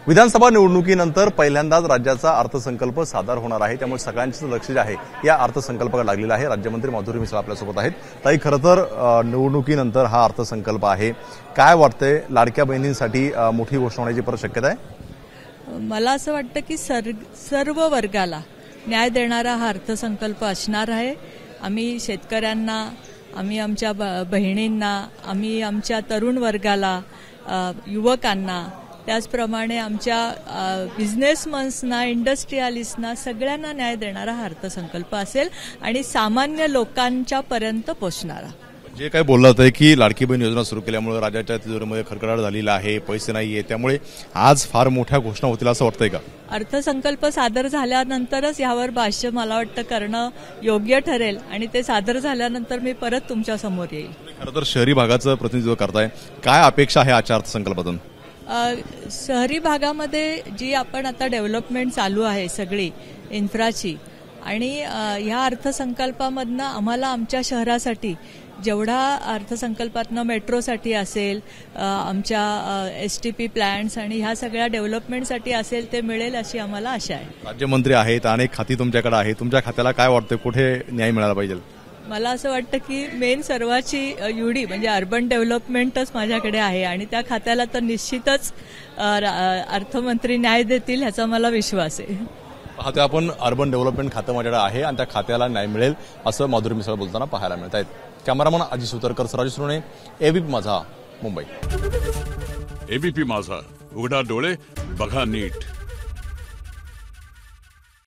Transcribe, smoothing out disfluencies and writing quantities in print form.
विधानसभा निवडणुकीनंतर पहिल्यांदाच राज्याचा अर्थसंकल्प सादर होणार आहे, त्यामुळे सगळ्यांचं लक्ष जे आहे या अर्थसंकल्पाकडे लागलेलं आहे। राज्यमंत्री माधुरी मिसाळ आपल्यासोबत आहेत। ताई, खरं तर निवडणुकीनंतर हा अर्थसंकल्प आहे, काय वाटतंय? लाडक्या बहिणींसाठी मोठी घोषणा होण्याची परत शक्यता आहे? मला असं वाटतं की सर्व वर्गाला न्याय देणारा हा अर्थसंकल्प असणार आहे। आम्ही शेतकऱ्यांना, आम्ही आमच्या बहिणींना, आम्ही आमच्या तरुण वर्गाला, युवकांना, त्याचप्रमाणे आमच्या बिझनेसमन्सना, इंडस्ट्रियलिस्टना सगळ्यांना न्याय देणारा हा अर्थसंकल्प असेल आणि सामान्य लोकांच्या पर्यंत पोहोचणारा। जे काय बोललात आहे की लाडकी बहीण योजना सुरू केल्यामुळे राज्याच्या तिजोरीमध्ये खडखडाट झालेला आहे, पैसे नाहीये, त्यामुळे आज फार मोठ्या घोषणा होतील असं वाटतंय का? अर्थसंकल्प सादर झाल्यानंतरच यावर भाष्य मला वाटतं करणं योग्य ठरेल आणि ते सादर झाल्यानंतर मी परत तुमच्या समोर येईल। खरं तर शहरी भागाचं प्रतिनिधित्व करताय, काय अपेक्षा आहे आजच्या अर्थसंकल्पातून? शहरी भागामध्ये जी आपण आता डेव्हलपमेंट चालू आहे सगळी इन्फ्राची, आणि ह्या अर्थसंकल्पामधनं आम्हाला आमच्या शहरासाठी जेवढा अर्थसंकल्पातनं मेट्रोसाठी असेल, आमच्या STP प्लॅन्ट्स आणि ह्या सगळ्या डेव्हलपमेंटसाठी असेल ते मिळेल अशी आम्हाला आशा आहे। राज्यमंत्री आहेत, अनेक खाती तुमच्याकडे आहे, तुमच्या खात्याला काय वाटतं कुठे न्याय मिळाला पाहिजे? मला असं वाटतं की मेन सर्वाची UD म्हणजे अर्बन डेव्हलपमेंटच माझ्याकडे आहे आणि त्या खात्याला तर निश्चितच अर्थमंत्री न्याय देतील ह्याचा मला विश्वास आहे। आता आपण अर्बन डेव्हलपमेंट खातं माझ्याकडे आहे आणि त्या खात्याला न्याय मिळेल असं माधुरी मिसाळ बोलताना पाहायला मिळत आहेत। कॅमेरामन अजित सुतारकर, राजू सुरणे, ABP माझा, मुंबई। ABP माझा, उघडा डोळे बघा नीट।